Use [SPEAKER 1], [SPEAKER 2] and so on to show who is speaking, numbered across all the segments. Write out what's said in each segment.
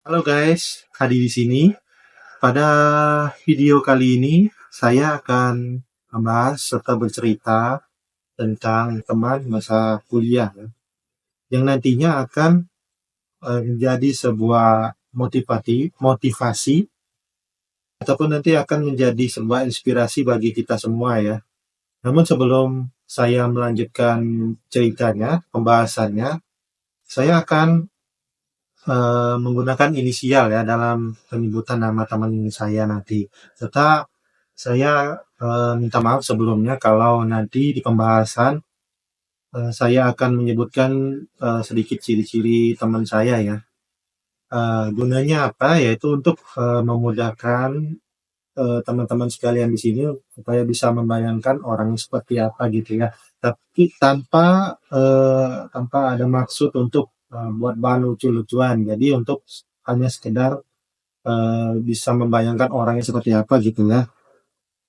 [SPEAKER 1] Halo guys, Hadi di sini. Pada video kali ini, saya akan membahas serta bercerita tentang teman masa kuliah ya, yang nantinya akan menjadi sebuah motivasi ataupun nanti akan menjadi sebuah inspirasi bagi kita semua ya. Namun sebelum saya melanjutkan ceritanya, pembahasannya, saya akan menggunakan inisial ya dalam penyebutan nama teman saya nanti. Serta saya minta maaf sebelumnya kalau nanti di pembahasan saya akan menyebutkan sedikit ciri-ciri teman saya ya. Gunanya apa? Yaitu untuk memudahkan teman-teman sekalian di sini supaya bisa membayangkan orangnya seperti apa gitu ya. Tapi tanpa ada maksud untuk buat bahan lucu-lucuan. Jadi untuk hanya sekedar bisa membayangkan orangnya seperti apa gitu ya.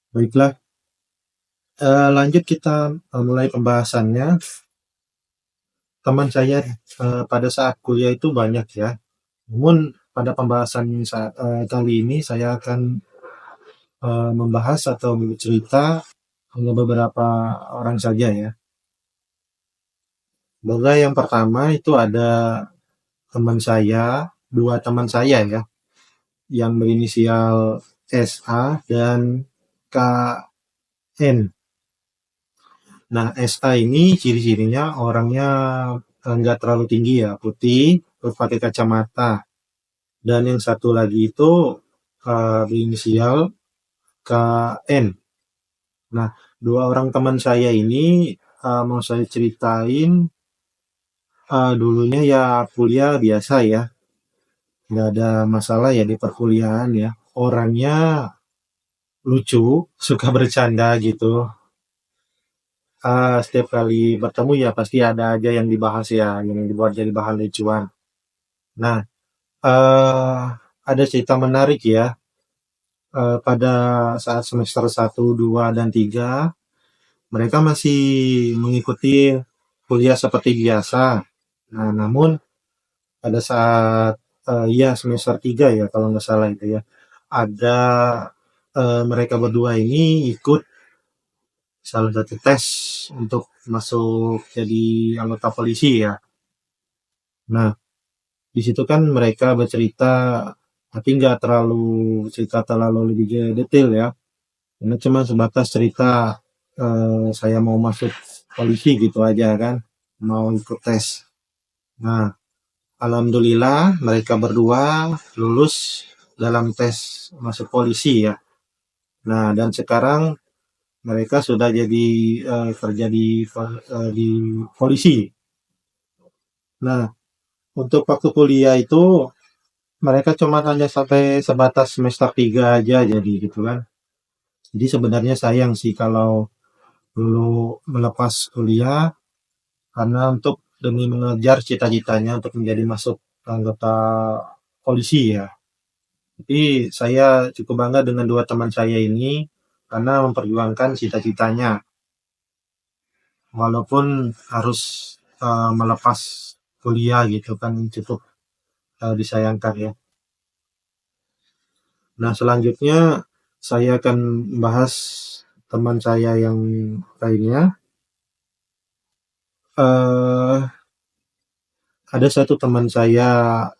[SPEAKER 1] Baiklah, lanjut kita mulai pembahasannya. Teman saya pada saat kuliah itu banyak ya. Namun pada pembahasan kali ini saya akan membahas atau bercerita hanya beberapa orang saja ya. Semoga yang pertama itu ada teman saya, dua teman saya ya, yang berinisial SA dan KN. Nah, SA ini ciri-cirinya orangnya nggak terlalu tinggi ya, putih, terus pakai kacamata. Dan yang satu lagi itu berinisial KN. Nah, dua orang teman saya ini mau saya ceritain dulunya ya kuliah biasa ya, nggak ada masalah ya di perkuliahan ya. Orangnya lucu, suka bercanda gitu. Setiap kali bertemu ya pasti ada aja yang dibahas ya, yang dibuat jadi bahan lucuan. Nah, eh ada cerita menarik ya. Pada saat semester 1, 2, dan 3, mereka masih mengikuti kuliah seperti biasa. Nah, namun pada saat ya semester 3 ya kalau nggak salah itu ya, ada mereka berdua ini ikut salah satu tes untuk masuk jadi anggota polisi ya. Nah, di situ kan mereka bercerita, tapi nggak terlalu cerita terlalu lebih detail ya. Ini cuma sebatas cerita saya mau masuk polisi gitu aja kan, mau ikut tes. Nah, alhamdulillah mereka berdua lulus dalam tes masuk polisi ya. Nah, dan sekarang mereka sudah jadi kerja di polisi. Nah, untuk waktu kuliah itu mereka cuma hanya sampai sebatas semester 3 aja jadi gitu kan. Jadi sebenarnya sayang sih kalau dulu melepas kuliah karena untuk demi mengejar cita-citanya untuk menjadi masuk anggota polisi ya. Tapi saya cukup bangga dengan dua teman saya ini karena memperjuangkan cita-citanya walaupun harus melepas kuliah gitu kan cukup disayangkan ya. Nah, selanjutnya saya akan membahas teman saya yang lainnya. eh ada satu teman saya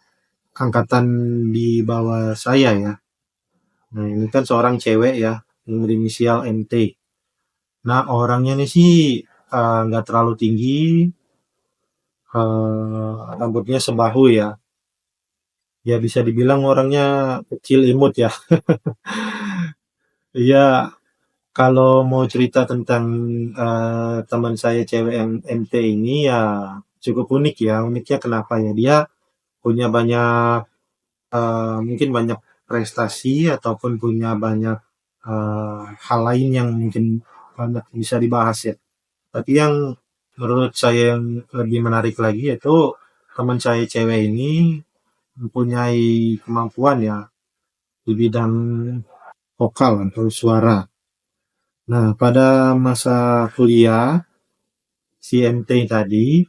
[SPEAKER 1] angkatan di bawah saya ya. Nah, ini kan seorang cewek ya, yang berinisial MT. Nah, orangnya ini sih nggak terlalu tinggi, rambutnya sebahu ya. Ya bisa dibilang orangnya kecil imut ya. Iya, kalau mau cerita tentang teman saya cewek yang MT ini ya cukup unik ya. Uniknya kenapa ya? Dia punya banyak mungkin banyak prestasi ataupun punya banyak hal lain yang mungkin banyak bisa dibahas ya. Tapi yang menurut saya yang lebih menarik lagi yaitu teman saya cewek ini mempunyai kemampuan ya di bidang vokal atau suara. Nah, pada masa kuliah, si MT tadi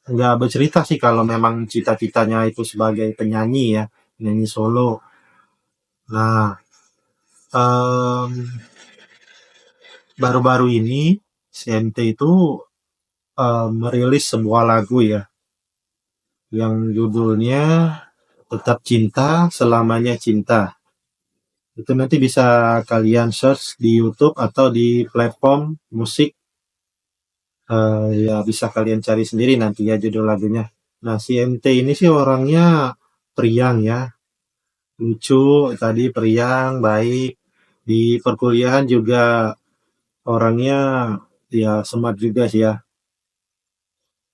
[SPEAKER 1] nggak bercerita sih kalau memang cita-citanya itu sebagai penyanyi ya. penyanyi solo. Nah, em, baru-baru ini CMT itu merilis sebuah lagu ya, yang judulnya Tetap Cinta Selamanya Cinta. Itu nanti bisa kalian search di YouTube atau di platform musik. Ya bisa kalian cari sendiri nanti ya judul lagunya. Nah, si MT ini sih orangnya periang ya, lucu, tadi periang, baik. Di perkuliahan juga orangnya ya smart juga sih ya,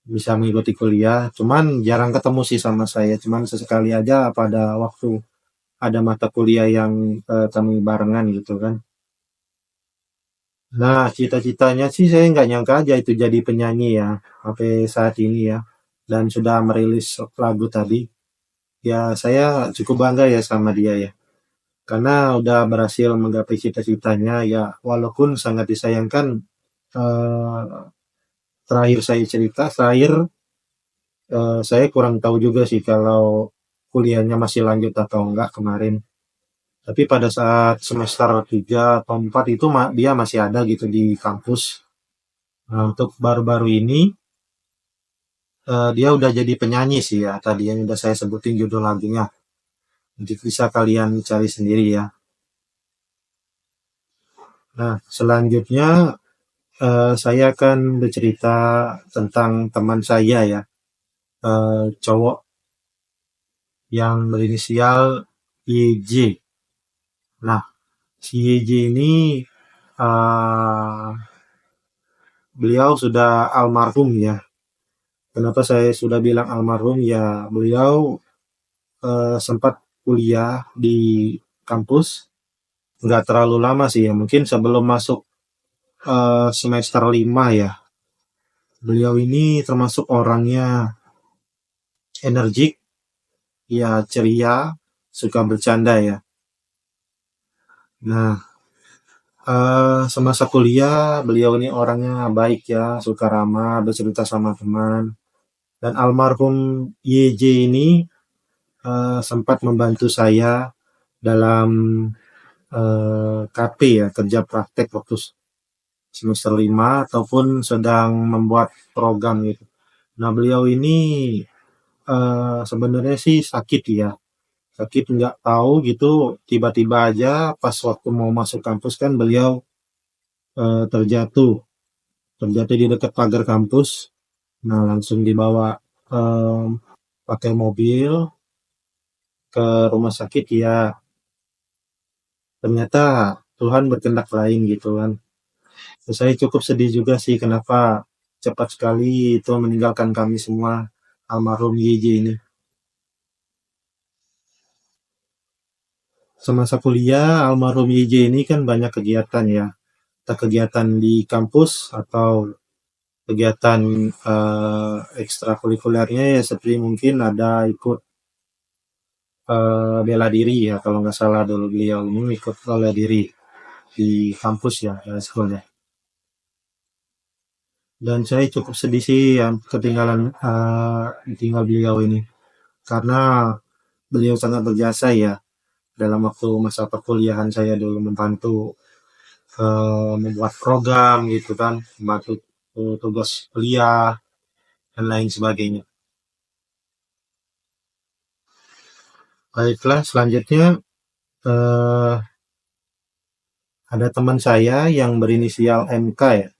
[SPEAKER 1] bisa mengikuti kuliah. Cuman jarang ketemu sih sama saya, cuman sesekali aja pada waktu ada mata kuliah yang kami barengan gitu kan. Nah, cita-citanya sih saya nggak nyangka aja itu jadi penyanyi ya, sampai saat ini ya. Dan sudah merilis lagu tadi. Ya, saya cukup bangga ya sama dia ya. Karena udah berhasil menggapai cita-citanya ya, walaupun sangat disayangkan eh, terakhir saya cerita, terakhir saya kurang tahu juga sih kalau kuliahnya masih lanjut atau enggak kemarin. Tapi pada saat semester 3 atau 4 itu dia masih ada gitu di kampus. Nah, untuk baru-baru ini dia udah jadi penyanyi sih ya, tadi yang udah saya sebutin judul lagunya. Nanti bisa kalian cari sendiri ya. Nah, selanjutnya saya akan bercerita tentang teman saya ya, cowok yang berinisial YJ. Nah, si YJ ini beliau sudah almarhum ya. Kenapa saya sudah bilang almarhum ya? Beliau sempat kuliah di kampus, nggak terlalu lama sih ya, mungkin sebelum masuk semester 5 ya. Beliau ini termasuk orangnya energik, ya ceria, suka bercanda ya. Nah, semasa kuliah beliau ini orangnya baik ya, suka ramah, bercerita sama teman. Dan almarhum YJ ini sempat membantu saya dalam KP ya, kerja praktek waktu semester 5 ataupun sedang membuat program gitu. Nah, beliau ini sebenarnya sih sakit ya. Sakit nggak tahu gitu, tiba-tiba aja pas waktu mau masuk kampus kan beliau terjatuh. Terjatuh di dekat pagar kampus. Nah, langsung dibawa em, pakai mobil ke rumah sakit ya. Ternyata Tuhan berkehendak lain gitu kan. Terus saya cukup sedih juga sih kenapa cepat sekali itu meninggalkan kami semua, almarhum YJ ini. Semasa kuliah almarhum YJ ini kan banyak kegiatan ya, entah kegiatan di kampus atau kegiatan ekstrakurikulernya ya, seperti mungkin ada ikut bela diri ya, kalau nggak salah dulu beliau ini ikut bela diri di kampus ya, ya sekolah. Dan saya cukup sedih sih ya ketinggalan ditinggal beliau ini, karena beliau sangat berjasa ya dalam waktu masa perkuliahan saya dulu, membantu membuat program gitu kan, membantu tugas kuliah dan lain sebagainya. Baiklah, selanjutnya eh, ada teman saya yang berinisial MK ya.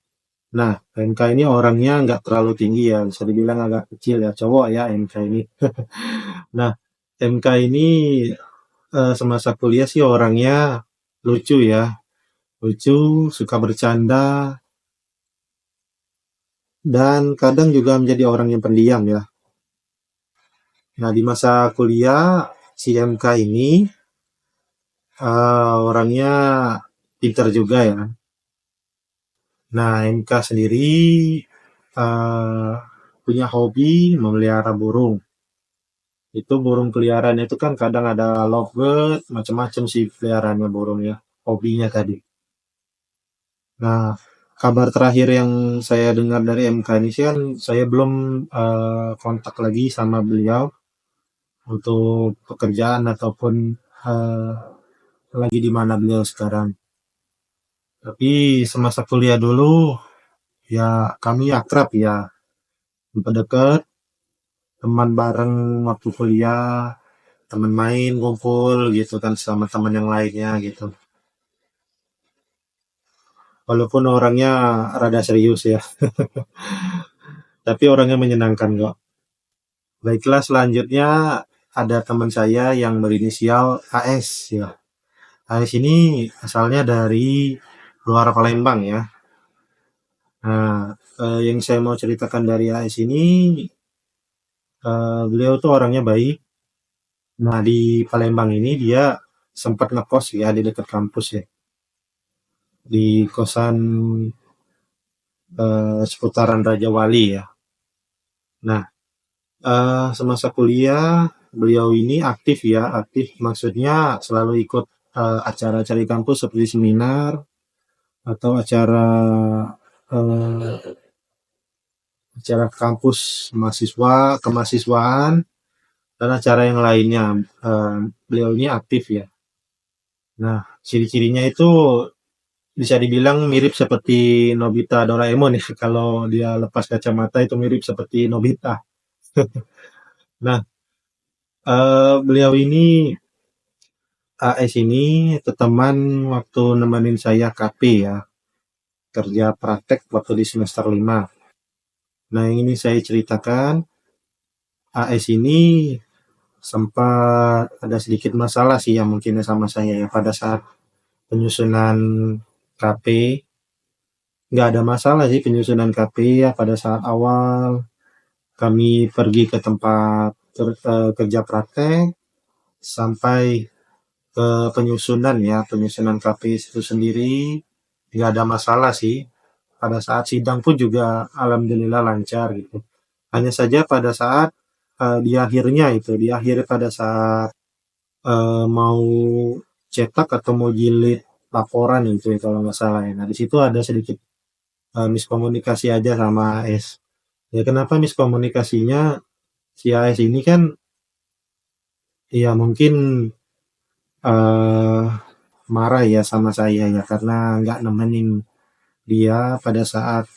[SPEAKER 1] Nah, MK ini orangnya nggak terlalu tinggi ya, bisa dibilang agak kecil ya, cowok ya MK ini. Nah, MK ini semasa kuliah sih orangnya lucu ya, lucu, suka bercanda, dan kadang juga menjadi orang yang pendiam ya. Nah, di masa kuliah, si MK ini orangnya pintar juga ya. Nah, MK sendiri eh, punya hobi memelihara burung. Itu burung peliharaan itu kan kadang ada lovebird, macam-macam sih peliharaannya burung ya, hobinya tadi. Nah, kabar terakhir yang saya dengar dari MK ini sih kan saya belum kontak lagi sama beliau. untuk pekerjaan ataupun lagi di mana beliau sekarang. Tapi semasa kuliah dulu ya kami akrab ya, sempat deket, teman bareng waktu kuliah, teman main, ngumpul gitu kan sama teman yang lainnya gitu. Walaupun orangnya rada serius ya, tapi orangnya menyenangkan kok. Baiklah selanjutnya ada teman saya yang berinisial AS ya. AS ini asalnya dari luar Palembang ya. Nah, yang saya mau ceritakan dari AS ini, beliau tuh orangnya baik. Nah, di Palembang ini dia sempat ngekos ya di dekat kampus ya, di kosan seputaran Raja Wali ya. Nah, semasa kuliah beliau ini aktif ya, aktif maksudnya selalu ikut acara-acara di kampus seperti seminar atau eh, acara kampus mahasiswa, kemahasiswaan dan acara yang lainnya. Beliau ini aktif ya. Nah, ciri-cirinya itu bisa dibilang mirip seperti Nobita Doraemon ya. Kalau dia lepas kacamata itu mirip seperti Nobita. Nah, beliau ini AS ini teman waktu nemenin saya KP ya, kerja praktek waktu di semester 5. Nah, yang ini saya ceritakan, AS ini sempat ada sedikit masalah sih ya mungkin sama saya ya pada saat penyusunan KP. Nggak ada masalah sih penyusunan KP ya pada saat awal kami pergi ke tempat kerja praktek sampai ke penyusunan ya, penyusunan KP itu sendiri nggak ada masalah sih. Pada saat sidang pun juga alhamdulillah lancar gitu. Hanya saja pada saat di akhirnya itu, di akhir pada saat mau cetak atau mau jilid laporan itu ya, kalau nggak salah ya. Nah di situ ada sedikit miskomunikasi aja sama AS. Ya kenapa miskomunikasinya? Si AS ini kan ya mungkin eh marah ya sama saya ya karena nggak nemenin dia pada saat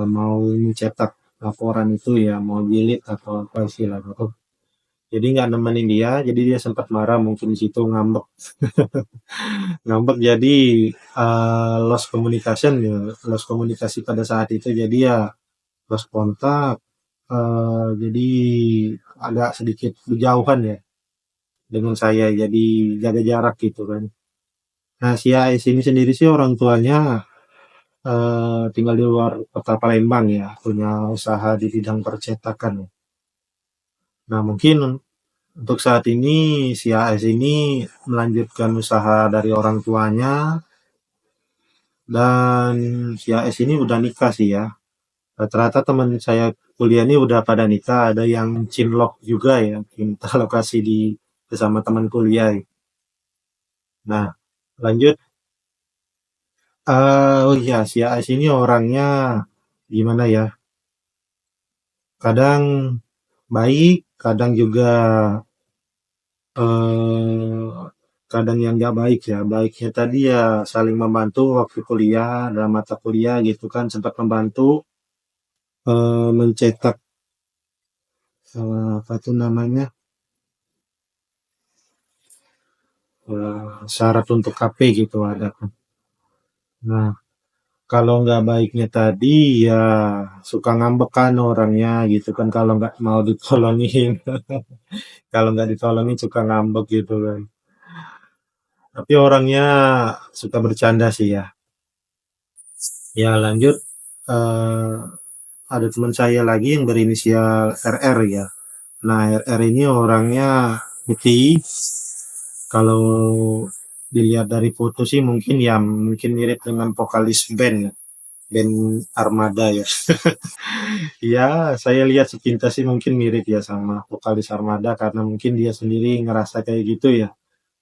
[SPEAKER 1] mau mencetak laporan itu ya, mau jilid atau apa istilahnya tuh. Jadi nggak nemenin dia, jadi dia sempat marah mungkin di situ ngambek, ngambek jadi lost communication ya, lost komunikasi pada saat itu jadi ya lost kontak, jadi agak sedikit berjauhan ya dengan saya, jadi jaga jarak gitu kan. Nah si AS ini sendiri sih orang tuanya tinggal di luar kota Palembang ya, punya usaha di bidang percetakan ya. Nah mungkin untuk saat ini si AS ini melanjutkan usaha dari orang tuanya dan si AS ini udah nikah sih ya. Rata-rata teman saya kuliah ini udah pada nikah, ada yang cinlok juga ya, minta lokasi di bersama teman kuliah. Nah, lanjut. Oh iya, si AS ini orangnya gimana ya? Kadang baik, kadang juga eh kadang yang nggak baik ya. Baiknya tadi ya saling membantu waktu kuliah, dalam mata kuliah gitu kan sempat membantu mencetak apa tuh namanya syarat untuk KP gitu ada kan. Nah, kalau nggak baiknya tadi ya suka ngambek kan orangnya gitu kan kalau nggak mau ditolongin. Kalau nggak ditolongin suka ngambek gitu kan. Tapi orangnya suka bercanda sih ya. Ya lanjut, eh, ada teman saya lagi yang berinisial RR ya. Nah, RR ini orangnya putih. Kalau dilihat dari foto sih mungkin ya mungkin mirip dengan vokalis band ya, band Armada ya. Ya, saya lihat sepintas sih mungkin mirip ya sama vokalis Armada karena mungkin dia sendiri ngerasa kayak gitu ya.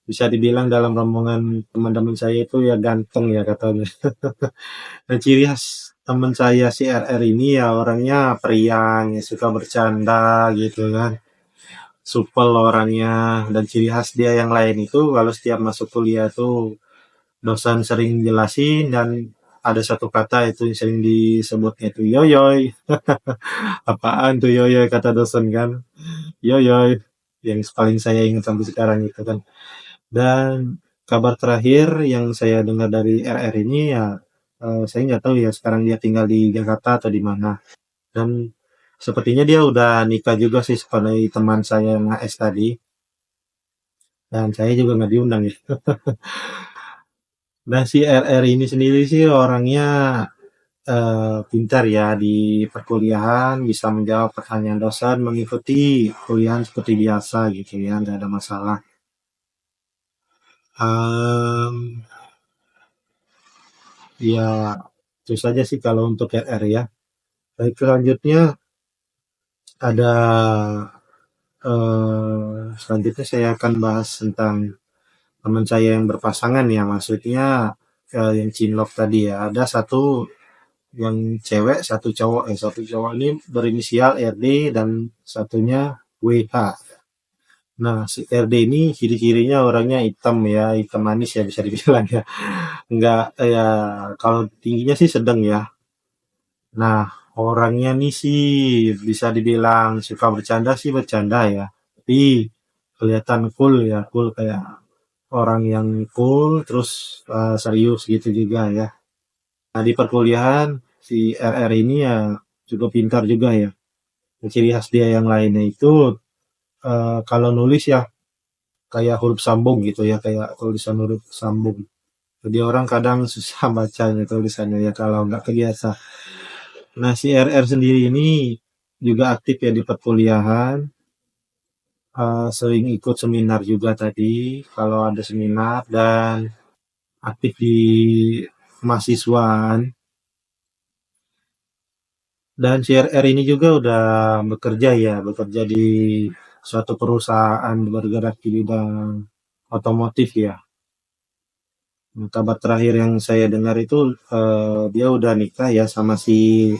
[SPEAKER 1] Bisa dibilang dalam rombongan teman-teman saya itu ya ganteng ya katanya. Nah, ciri khas teman saya si RR ini ya orangnya periang, ya suka bercanda gitu kan. supel orangnya, dan ciri khas dia yang lain itu kalau setiap masuk kuliah tuh dosen sering jelasin dan ada satu kata itu yang sering disebutnya itu yoyoy. Apaan tuh yoyoy kata dosen kan? Yoyoy yang paling saya ingat sampai sekarang itu kan. Dan kabar terakhir yang saya dengar dari RR ini ya, saya nggak tahu ya sekarang dia tinggal di Jakarta atau di mana. Dan sepertinya dia udah nikah juga sih sebagai teman saya yang AS tadi. Dan saya juga nggak diundang ya. Nah si RR ini sendiri sih orangnya pintar ya di perkuliahan, bisa menjawab pertanyaan dosen, mengikuti kuliah seperti biasa gitu ya, nggak ada masalah. Em, ya itu saja sih kalau untuk RR ya. Baik, selanjutnya ada selanjutnya saya akan bahas tentang teman saya yang berpasangan ya, maksudnya yang cinlok tadi ya. Ada satu yang cewek, satu cowok. Satu cowok ini berinisial RD dan satunya WH. Nah, si RD ini ciri-cirinya orangnya hitam ya, hitam manis ya bisa dibilang ya. Enggak, ya kalau tingginya sih sedang ya. Nah, orangnya nih sih bisa dibilang suka bercanda sih bercanda ya. Tapi kelihatan cool ya, cool kayak orang yang cool terus serius gitu juga ya. Nah, di perkuliahan si RR ini ya cukup pintar juga ya. Ciri khas dia yang lainnya itu kalau nulis ya kayak huruf sambung gitu ya, kayak tulisan huruf sambung. Jadi orang kadang susah bacanya tulisannya ya kalau nggak kebiasa. Nah, si RR sendiri ini juga aktif ya di perkuliahan, sering ikut seminar juga tadi kalau ada seminar dan aktif di kemahasiswaan. Dan si RR ini juga udah bekerja ya, bekerja di suatu perusahaan bergerak di bidang otomotif ya. Kabar terakhir yang saya dengar itu dia udah nikah ya sama si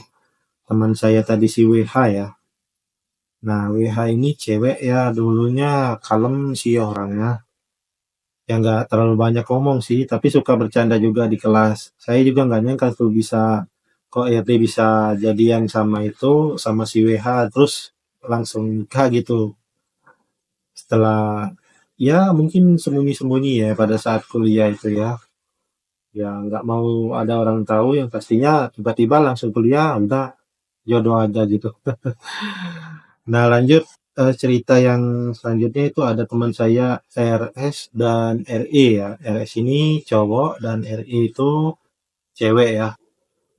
[SPEAKER 1] teman saya tadi si WH ya. Nah, WH ini cewek ya, dulunya kalem sih orangnya. Ya nggak terlalu banyak ngomong sih, tapi suka bercanda juga di kelas. Saya juga nggak nyangka tuh bisa kok RT bisa jadian sama itu sama si WH terus langsung nikah gitu. Setelah ya mungkin sembunyi-sembunyi ya pada saat kuliah itu ya. Ya nggak mau ada orang tahu yang pastinya tiba-tiba langsung kuliah udah jodoh aja gitu. Nah lanjut cerita yang selanjutnya itu ada teman saya RS dan RE ya. RS ini cowok dan RE itu cewek ya.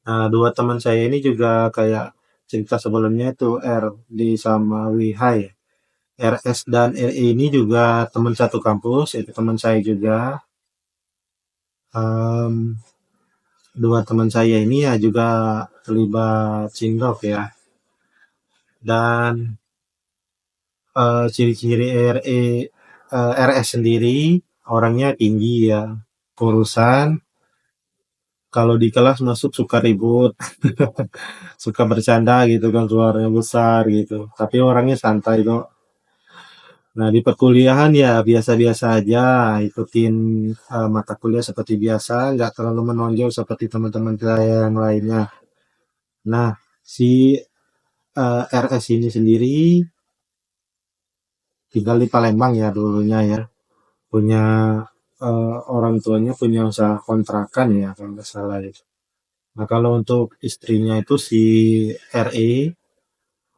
[SPEAKER 1] Nah dua teman saya ini juga kayak cerita sebelumnya itu R di sama WH ya. RS dan RE ini juga teman satu kampus, itu teman saya juga. Em, Dua teman saya ini ya juga terlibat cinlok ya. Dan ciri-ciri RS sendiri orangnya tinggi ya, kurusan. Kalau di kelas masuk suka ribut, suka bercanda gitu kan, suaranya besar gitu. Tapi orangnya santai kok. Nah, di perkuliahan ya biasa-biasa aja, ikutin mata kuliah seperti biasa, nggak terlalu menonjol seperti teman-teman saya yang lainnya. Nah, si RS ini sendiri tinggal di Palembang ya dulunya ya. Punya orang tuanya punya usaha kontrakan ya kalau nggak salah itu. Nah kalau untuk istrinya itu si RE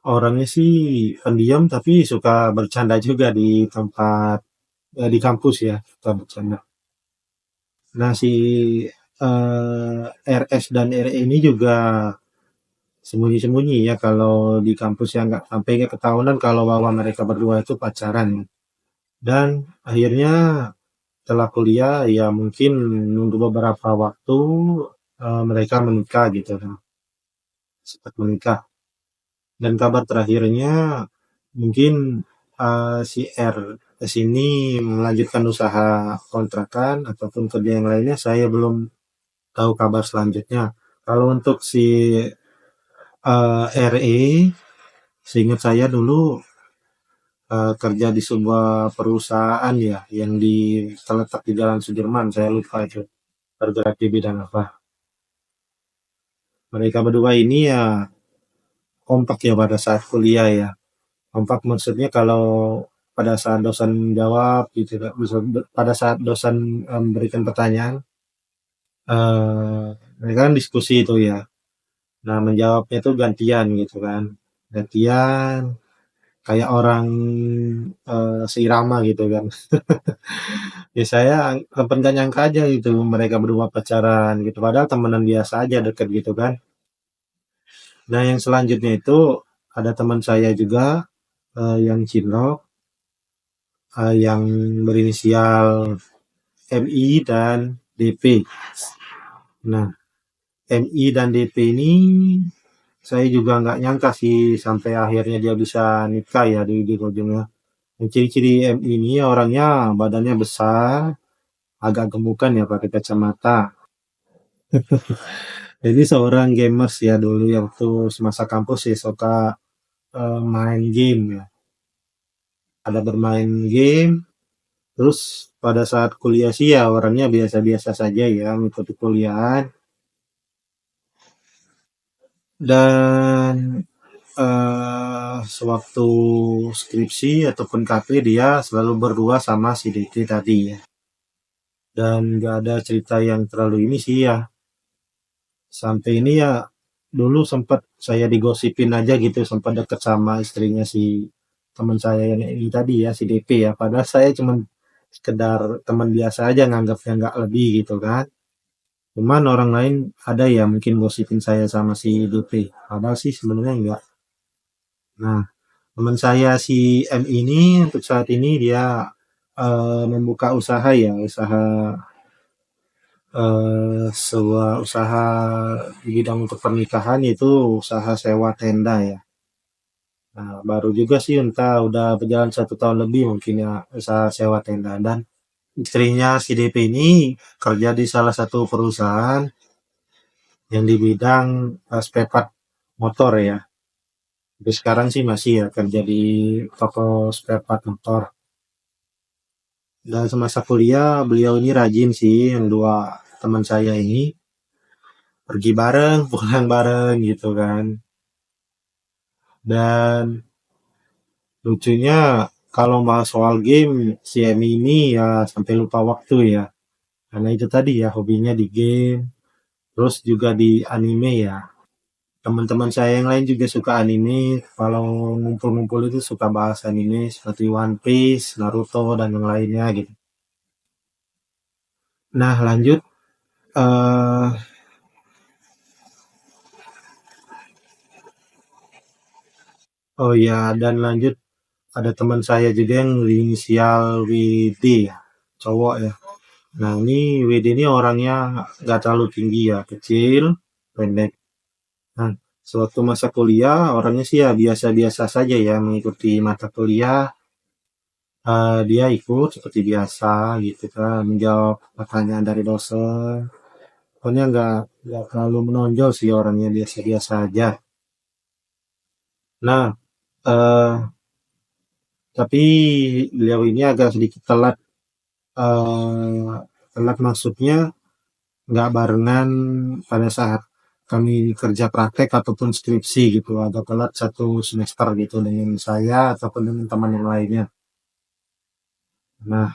[SPEAKER 1] orangnya sih pendiam tapi suka bercanda juga di tempat di kampus ya suka bercanda. Nah si RS dan RE ini juga sembunyi-sembunyi ya kalau di kampus ya nggak sampai nggak ketahuan kalau bahwa mereka berdua itu pacaran. Dan akhirnya setelah kuliah ya mungkin nunggu beberapa waktu mereka menikah gitu kan, sempat menikah. Dan kabar terakhirnya mungkin si R sini melanjutkan usaha kontrakan ataupun kerja yang lainnya saya belum tahu kabar selanjutnya. Kalau untuk si RE, seingat saya dulu kerja di sebuah perusahaan ya, yang terletak di Jalan Sudirman, saya lupa itu, bergerak di bidang apa. Mereka berdua ini ya kompak ya pada saat kuliah ya. Kompak maksudnya kalau pada saat dosen jawab gitu, pada saat dosen memberikan pertanyaan, eh mereka kan diskusi itu ya. Nah, menjawabnya itu gantian gitu kan. Gantian kayak orang seirama gitu kan. Ya saya sempat gak nyangka aja gitu mereka berdua pacaran gitu. Padahal temenan biasa aja deket gitu kan. Nah, yang selanjutnya itu ada teman saya juga yang cinlok, yang berinisial MI dan DP. Nah, MI dan DP ini saya juga nggak nyangka sih sampai akhirnya dia bisa nikah ya di ujungnya. Yang ciri-ciri MI ini orangnya badannya besar, agak gemukan ya pakai kacamata. Jadi seorang gamers ya dulu ya waktu semasa kampus sih suka main game ya. Ada bermain game, terus pada saat kuliah sih ya orangnya biasa-biasa saja ya mengikuti kuliahan. Dan sewaktu skripsi ataupun KP dia selalu berdua sama si DT tadi ya. Dan nggak ada cerita yang terlalu ini sih ya. Sampai ini ya dulu sempat saya digosipin aja gitu, sempat deket sama istrinya si teman saya yang ini tadi ya, si DP ya. Padahal saya cuman sekedar teman biasa aja nganggapnya nggak lebih gitu kan. Cuman orang lain ada ya mungkin gosipin saya sama si DP. Padahal sih sebenarnya enggak. Nah, teman saya si M ini untuk saat ini dia membuka usaha ya, sebuah usaha di bidang untuk pernikahan yaitu usaha sewa tenda ya. Nah, baru juga sih entah udah berjalan 1 tahun lebih mungkin ya usaha sewa tenda dan istrinya si DP ini kerja di salah satu perusahaan yang di bidang spare part motor ya. Tapi sekarang sih masih ya kerja di toko spare part motor. Dan semasa kuliah beliau ini rajin sih yang dua teman saya ini pergi bareng, pulang bareng gitu kan. Dan lucunya kalau bahas soal game si Emi ini ya sampai lupa waktu ya. Karena itu tadi ya hobinya di game, terus juga di anime ya. Teman-teman saya yang lain juga suka anime. Kalau ngumpul-ngumpul itu suka bahas anime seperti One Piece, Naruto dan yang lainnya gitu. Nah, lanjut eh oh ya dan lanjut ada teman saya juga yang inisial WD ya, cowok ya. Nah, ini WD ini orangnya nggak terlalu tinggi ya, kecil, pendek. Nah, sewaktu masa kuliah orangnya sih ya biasa-biasa saja ya mengikuti mata kuliah. Dia ikut seperti biasa gitu kan, menjawab pertanyaan dari dosen. Pokoknya nggak terlalu menonjol sih orangnya biasa-biasa aja. Nah, eh, tapi beliau ini agak sedikit telat. eh Telat maksudnya nggak barengan pada saat kami kerja praktek ataupun skripsi gitu, agak telat 1 semester gitu dengan saya ataupun dengan teman yang lainnya. Nah,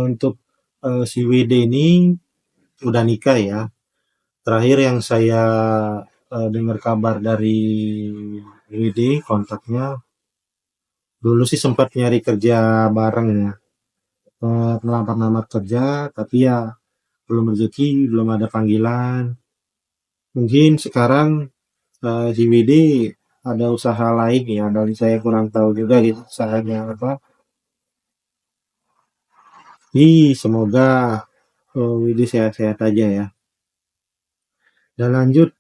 [SPEAKER 1] untuk si WD ini udah nikah ya. Terakhir yang saya dengar kabar dari WD kontaknya dulu sih sempat nyari kerja bareng ya. Ngelamar-lamar kerja tapi ya belum rezeki, belum ada panggilan. Mungkin sekarang si WD ada usaha lain ya, dari saya kurang tahu juga gitu usahanya apa. Semoga WD sehat-sehat aja ya. Dan lanjut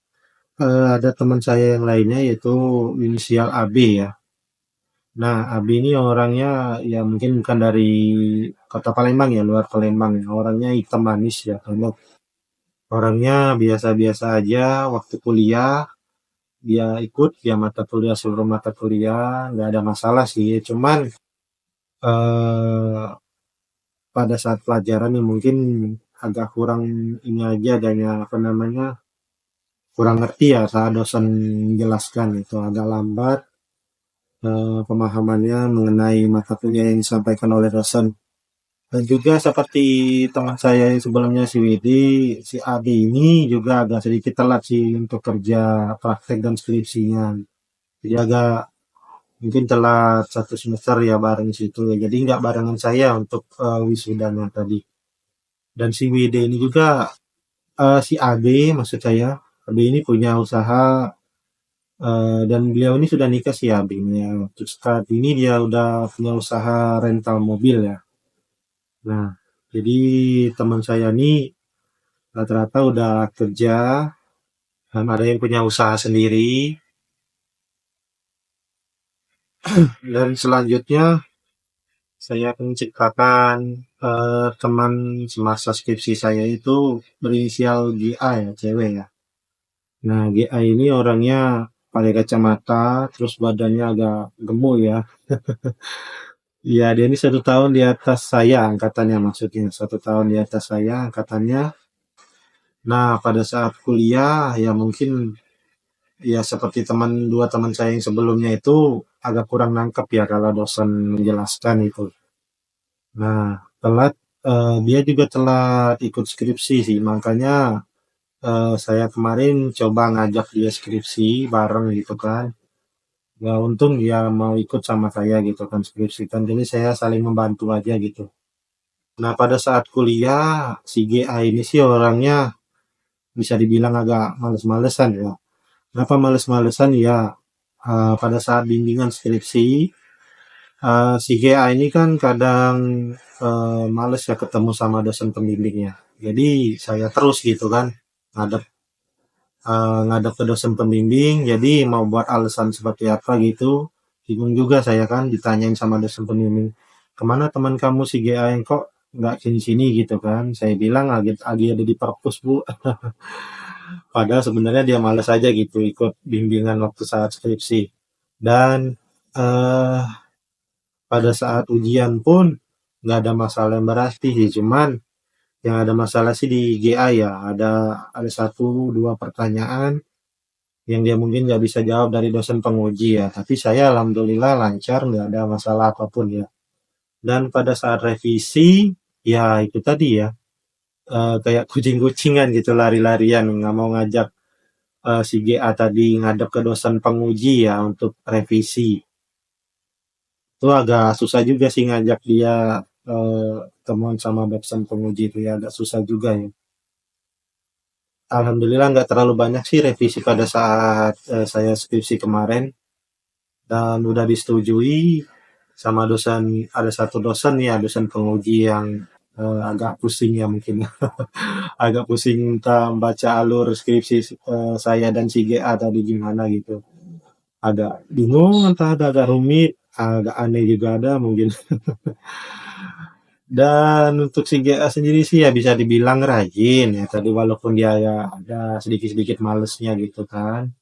[SPEAKER 1] ada teman saya yang lainnya yaitu inisial AB ya. Nah, Abi ini orangnya ya mungkin bukan dari kota Palembang ya, luar Palembang ya. Orangnya hitam manis ya. Karena orangnya biasa-biasa aja waktu kuliah. dia ikut, dia mata kuliah seluruh mata kuliah, nggak ada masalah sih. Cuman eh, pada saat pelajaran nih mungkin agak kurang ini aja adanya apa namanya kurang ngerti ya saat dosen menjelaskan itu agak lambat pemahamannya mengenai mata kuliah yang disampaikan oleh dosen. Dan juga seperti teman saya yang sebelumnya si Widi, si Adi ini juga agak sedikit telat sih untuk kerja praktek dan skripsinya. Jadi agak mungkin telat 1 semester ya bareng situ. Jadi nggak barengan saya untuk wisudanya tadi. Dan si WD ini juga si AB maksud saya, AB ini punya usaha dan beliau ini sudah nikah si AB ini ya. Untuk saat ini dia udah punya usaha rental mobil ya. Nah, jadi teman saya ini rata-rata udah kerja, dan ada yang punya usaha sendiri. Dan selanjutnya saya akan ceritakan teman semasa skripsi saya itu berinisial GA ya, cewek ya. Nah, GA ini orangnya pakai kacamata, terus badannya agak gemuk ya. Iya, dia ini 1 tahun di atas saya angkatannya maksudnya. 1 tahun di atas saya angkatannya. Nah, pada saat kuliah ya mungkin ya seperti dua teman saya yang sebelumnya itu agak kurang nangkep ya kalau dosen menjelaskan itu. Nah, telat dia juga telat ikut skripsi sih, makanya saya kemarin coba ngajak dia skripsi bareng gitu kan. Ya untung dia mau ikut sama saya gitu kan skripsi kan. Jadi saya saling membantu aja gitu. Nah, pada saat kuliah si GA ini sih orangnya bisa dibilang agak males-malesan ya. Kenapa males-malesan ya? Pada saat bimbingan skripsi, si GA ini kan kadang males ya ketemu sama dosen pembimbingnya. Jadi saya terus gitu kan ngadep ngadep ke dosen pembimbing. Jadi mau buat alasan seperti apa gitu. Bingung juga saya kan ditanyain sama dosen pembimbing. Kemana teman kamu si GA yang kok nggak sini-sini gitu kan. Saya bilang lagi ada di perpus bu. Padahal sebenarnya dia males aja gitu ikut bimbingan waktu saat skripsi. Dan eh pada saat ujian pun nggak ada masalah yang berarti sih, cuman yang ada masalah sih di GA ya, ada 1 2 pertanyaan yang dia mungkin nggak bisa jawab dari dosen penguji ya, tapi saya alhamdulillah lancar, nggak ada masalah apapun ya. Dan pada saat revisi, ya itu tadi ya, kayak kucing-kucingan gitu lari-larian, nggak mau ngajak si GA tadi ngadep ke dosen penguji ya untuk revisi. Itu agak susah juga sih ngajak dia temuan sama dosen penguji itu ya agak susah juga ya. Alhamdulillah nggak terlalu banyak sih revisi pada saat saya skripsi kemarin dan udah disetujui sama dosen. Ada satu dosen ya dosen penguji yang agak pusing ya mungkin agak pusing entah baca alur skripsi saya dan si GA tadi gimana gitu. Agak bingung entah agak rumit, agak aneh juga ada mungkin. Dan untuk si GA sendiri sih ya bisa dibilang rajin ya tadi walaupun dia ya ada sedikit-sedikit malesnya gitu kan.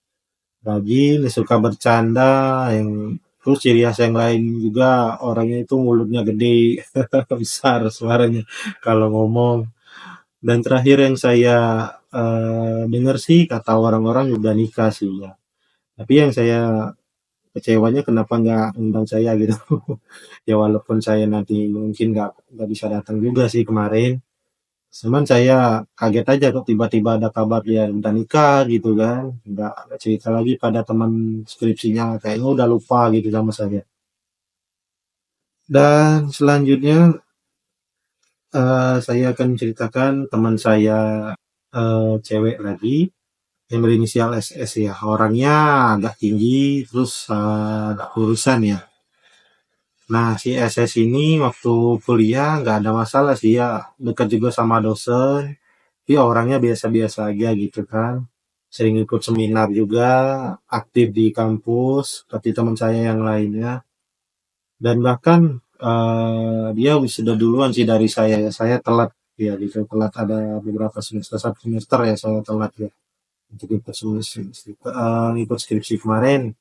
[SPEAKER 1] Rajin, suka bercanda, yang terus ciri khas yang lain juga orangnya itu mulutnya gede, besar suaranya kalau ngomong. Dan terakhir yang saya dengar sih kata orang-orang udah nikah sih ya. Tapi yang saya kecewanya kenapa nggak undang saya gitu. Ya walaupun saya nanti mungkin nggak bisa datang juga sih kemarin. Cuman saya kaget aja kok tiba-tiba ada kabar dia udah nikah gitu kan. Nggak cerita lagi pada teman skripsinya kayaknya udah lupa gitu sama saya. Dan selanjutnya saya akan menceritakan teman saya cewek lagi yang berinisial SS ya. Orangnya agak tinggi terus agak kurusan ya. Nah, si SS ini waktu kuliah nggak ada masalah sih ya, dekat juga sama dosen, tapi orangnya biasa-biasa aja gitu kan. Sering ikut seminar juga, aktif di kampus, seperti teman saya yang lainnya. Dan bahkan dia wisuda duluan sih dari saya ya, saya telat ya gitu, telat ada beberapa semester, 1 semester ya saya telat ya. untuk ikut skripsi kemarin.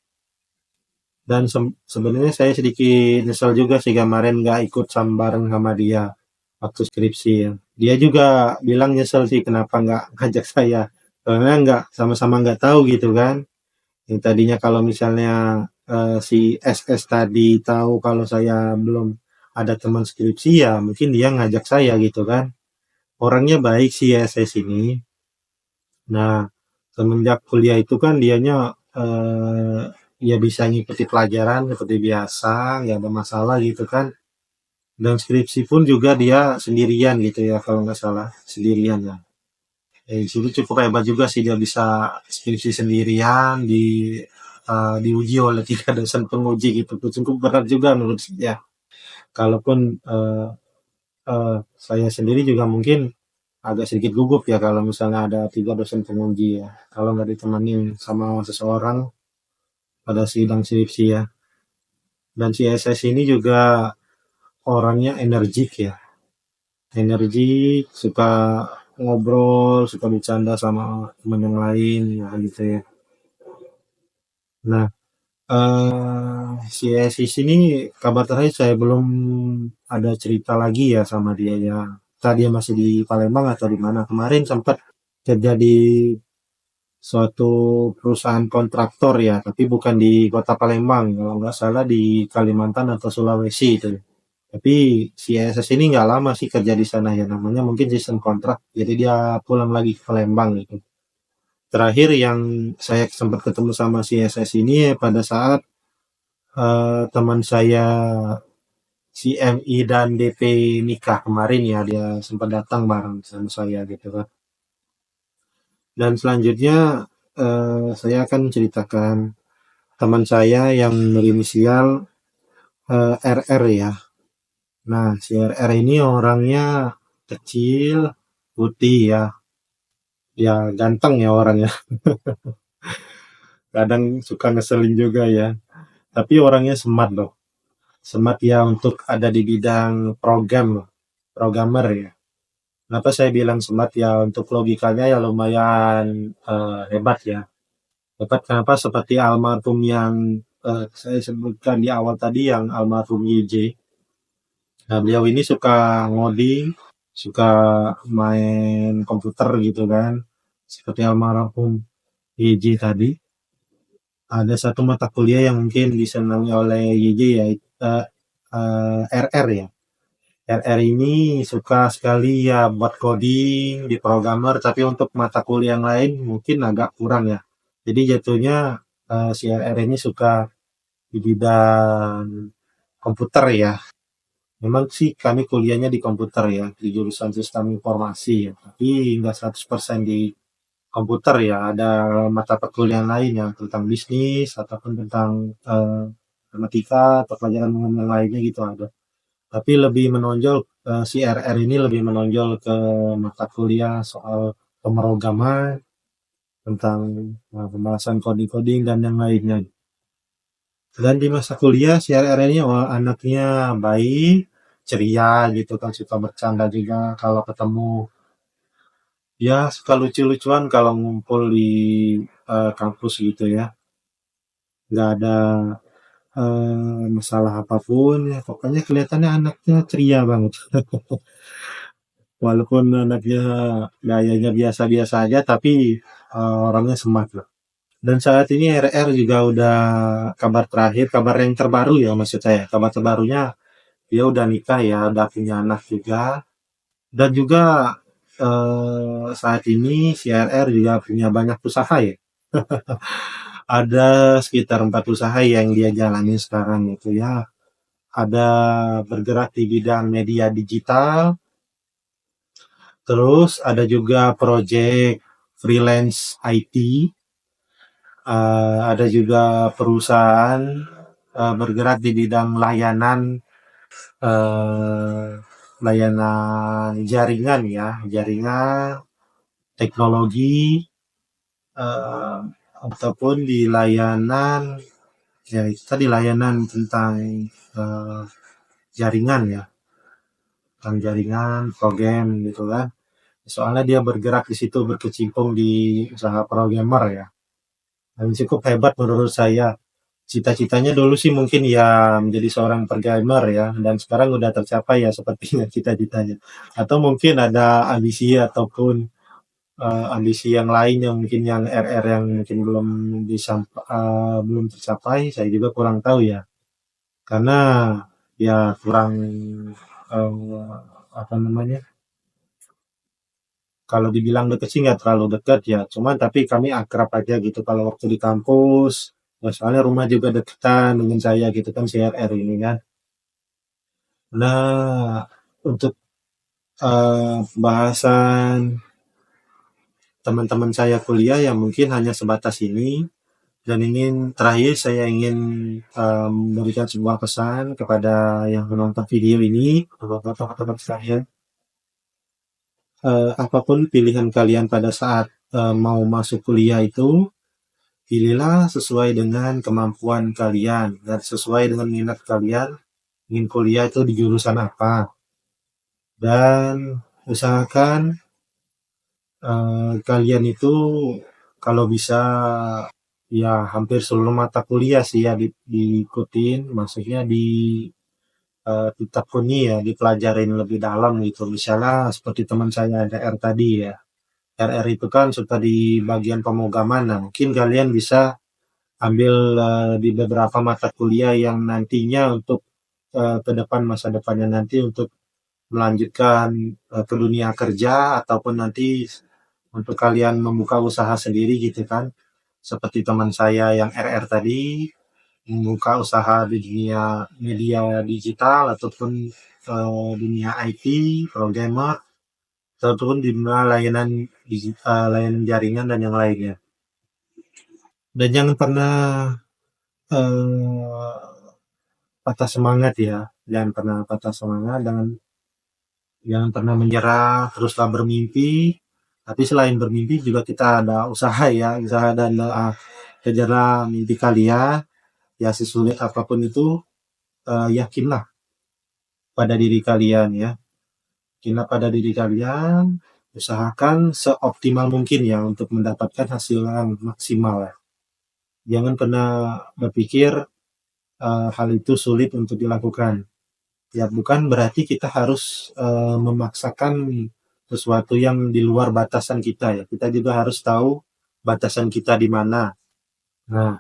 [SPEAKER 1] Dan sebenarnya saya sedikit nyesal juga sih kemarin nggak ikut bareng sama dia waktu skripsi ya. Dia juga bilang nyesel sih kenapa nggak ngajak saya. Soalnya nggak sama-sama nggak tahu gitu kan. Yang tadinya kalau misalnya si SS tadi tahu kalau saya belum ada teman skripsi ya mungkin dia ngajak saya gitu kan. Orangnya baik sih SS ini. Nah, semenjak kuliah itu kan dianya ya bisa ngikuti pelajaran seperti biasa, nggak ada masalah gitu kan. Dan skripsi pun juga dia sendirian gitu ya kalau nggak salah, sendirian ya. Itu cukup hebat juga sih dia bisa skripsi sendirian diuji oleh tiga dosen penguji gitu. Cukup berat juga menurut saya. Kalaupun saya sendiri juga mungkin agak sedikit gugup ya kalau misalnya ada tiga dosen penguji ya. Kalau nggak ditemenin sama seseorang pada sidang skripsi ya. Dan si SS ini juga orangnya energik ya. Energik, suka ngobrol, suka bercanda sama teman yang lain ya gitu ya. Nah, si SS ini kabar terakhir saya belum ada cerita lagi ya sama dia ya. Tadi dia masih di Palembang atau di mana. Kemarin sempat terjadi suatu perusahaan kontraktor ya, tapi bukan di kota Palembang, kalau nggak salah di Kalimantan atau Sulawesi itu. Tapi si SS ini nggak lama sih kerja di sana ya, namanya mungkin season kontrak, jadi dia pulang lagi ke Palembang gitu. Terakhir yang saya sempat ketemu sama si SS ini ya, pada saat teman saya si MI dan DP nikah kemarin ya, dia sempat datang bareng sama saya gitu kan. Dan selanjutnya saya akan menceritakan teman saya yang berinisial RR ya. Nah, si RR ini orangnya kecil, putih ya. Ya, ganteng ya orangnya. Kadang suka ngeselin juga ya. Tapi orangnya smart loh. Smart ya untuk ada di bidang program loh. Programmer ya. Kenapa saya bilang smart ya untuk logikanya ya lumayan hebat ya. Hebat kenapa seperti almarhum yang saya sebutkan di awal tadi yang almarhum YJ. Nah, beliau ini suka ngoding, suka main komputer gitu kan. Seperti almarhum YJ tadi. Ada satu mata kuliah yang mungkin disenangi oleh YJ ya, RR ya. RR ini suka sekali ya buat coding di programmer, tapi untuk mata kuliah yang lain mungkin agak kurang ya. Jadi jatuhnya si RR ini suka di bidang komputer ya. Memang sih kami kuliahnya di komputer ya, di jurusan sistem informasi ya, tapi nggak 100% di komputer ya, ada mata perkuliahan lain yang tentang bisnis ataupun tentang matematika atau pelajaran umum yang lainnya gitu ada. Tapi lebih menonjol si RR ini lebih menonjol ke mata kuliah soal pemrograman tentang pembahasan coding-coding dan yang lainnya. Dan di masa kuliah si RR ini anaknya baik, ceria gitu kan, suka bercanda juga kalau ketemu. Ya suka lucu-lucuan kalau ngumpul di kampus gitu ya. Nggak ada masalah apapun ya. Pokoknya kelihatannya anaknya ceria banget. Walaupun anaknya gayanya biasa-biasa aja, tapi orangnya smart loh. Dan saat ini RR juga udah kabar terakhir, kabar yang terbaru ya maksud saya. Kabar terbarunya dia udah nikah ya, udah punya anak juga. Dan juga saat ini si RR juga punya banyak usaha ya. Ada sekitar 4 usaha yang dia jalani sekarang itu ya. Ada bergerak di bidang media digital, terus ada juga project freelance IT, ada juga perusahaan bergerak di bidang layanan eh, layanan jaringan ya, jaringan teknologi eh, ataupun di layanan ya itu tadi layanan tentang eh, jaringan ya, tentang jaringan program gitu kan. Soalnya dia bergerak di situ, berkecimpung di usaha programmer ya. Dan cukup hebat menurut saya. Cita-citanya dulu sih mungkin ya menjadi seorang programmer ya, dan sekarang udah tercapai ya sepertinya cita-citanya. Atau mungkin ada ambisi ataupun ambisi yang lain yang mungkin yang RR yang mungkin belum tercapai, saya juga kurang tahu ya. Karena ya kurang apa namanya? Kalau dibilang deket sih nggak terlalu dekat ya, cuman tapi kami akrab aja gitu kalau waktu di kampus. Ya, soalnya rumah juga deketan dengan saya gitu kan, CRR ini kan. Nah, untuk bahasan teman-teman saya kuliah ya mungkin hanya sebatas ini. Dan terakhir saya ingin memberikan sebuah pesan kepada yang menonton video ini, teman-teman sekalian. Apapun pilihan kalian pada saat mau masuk kuliah itu, pilihlah sesuai dengan kemampuan kalian dan sesuai dengan minat kalian. Ingin kuliah itu di jurusan apa, dan usahakan kalian itu kalau bisa ya hampir seluruh mata kuliah sih ya diikutin, maksudnya ditekuni ya, dipelajarin lebih dalam gitu. Misalnya seperti teman saya RR tadi ya. RR itu kan suka di bagian pemrograman. Nah, mungkin kalian bisa ambil di beberapa mata kuliah yang nantinya untuk ke depan, masa depannya nanti untuk melanjutkan ke dunia kerja, ataupun nanti untuk kalian membuka usaha sendiri gitu kan. Seperti teman saya yang RR tadi, membuka usaha di dunia media digital ataupun dunia IT, programmer, ataupun di dunia layanan jaringan dan yang lainnya. Dan jangan pernah eh, patah semangat ya, jangan pernah patah semangat, jangan pernah menyerah, teruslah bermimpi. Tapi selain bermimpi juga kita ada usaha ya, usaha dan kejarlah mimpi kalian. Ya sesulit apapun itu, yakinlah pada diri kalian ya. Yakinlah pada diri kalian, usahakan seoptimal mungkin ya untuk mendapatkan hasil yang maksimal ya. Jangan pernah berpikir hal itu sulit untuk dilakukan. Ya bukan berarti kita harus memaksakan sesuatu yang di luar batasan kita ya. Kita juga harus tahu batasan kita di mana. Nah,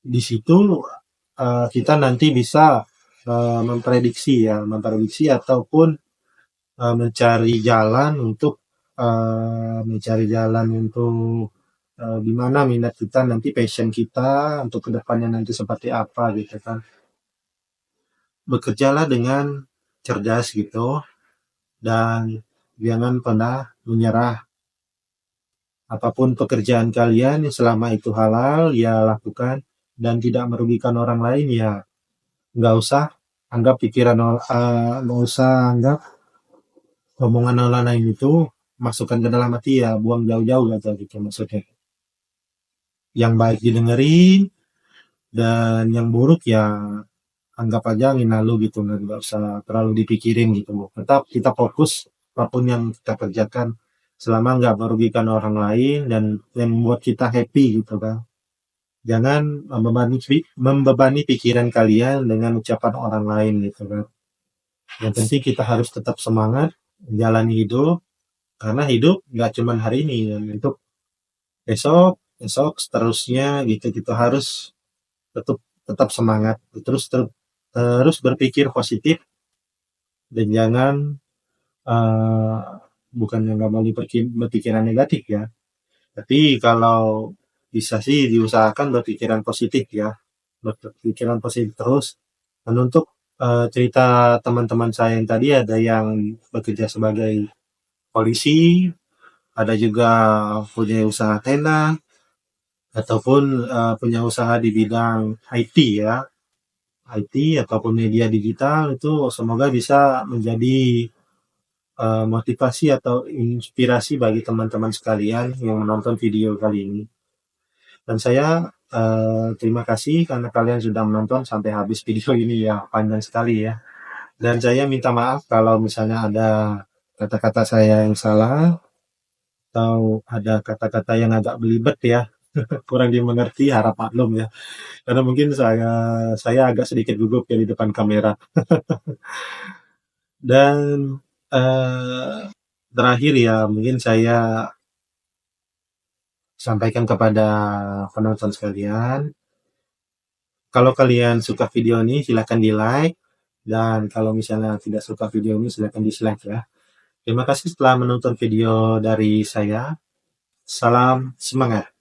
[SPEAKER 1] di situ kita nanti bisa memprediksi ataupun mencari jalan untuk gimana minat kita nanti, passion kita untuk kedepannya nanti seperti apa gitu kan. Bekerjalah dengan cerdas gitu, dan jangan pernah menyerah. Apapun pekerjaan kalian selama itu halal ya lakukan, dan tidak merugikan orang lain ya nggak usah anggap nggak usah anggap omongan orang lain itu masukkan ke dalam hati ya, buang jauh-jauh atau gitu maksudnya. Yang baik didengerin, dan yang buruk ya anggap aja angin lalu gitu, nggak usah terlalu dipikirin gitu. Tetap kita fokus apapun yang kita kerjakan, selama nggak merugikan orang lain dan yang membuat kita happy gitu kan. Jangan membebani pikiran kalian dengan ucapan orang lain gitu kan. Yang penting kita harus tetap semangat jalani hidup, karena hidup nggak cuma hari ini, dan untuk besok, besok seterusnya gitu. Kita harus tetap tetap semangat, terus berpikir positif, dan jangan eh, bukannya nggak mau berpikiran negatif ya, tapi kalau bisa sih diusahakan berpikiran positif ya, berpikiran positif terus. Dan untuk cerita teman-teman saya yang tadi, ada yang bekerja sebagai polisi, ada juga punya usaha tenda, ataupun punya usaha di bidang IT ya, IT ataupun media digital, itu semoga bisa menjadi motivasi atau inspirasi bagi teman-teman sekalian yang menonton video kali ini. Dan saya terima kasih karena kalian sudah menonton sampai habis video ini ya, panjang sekali ya. Dan saya minta maaf kalau misalnya ada kata-kata saya yang salah. atau ada kata-kata yang agak belibet ya, kurang dimengerti, harap maklum ya. Karena mungkin saya agak sedikit gugup ya di depan kamera. Dan terakhir ya, mungkin saya sampaikan kepada penonton sekalian, kalau kalian suka video ini silahkan di like, dan kalau misalnya tidak suka video ini silahkan dislike ya. Terima kasih telah menonton video dari saya. Salam semangat.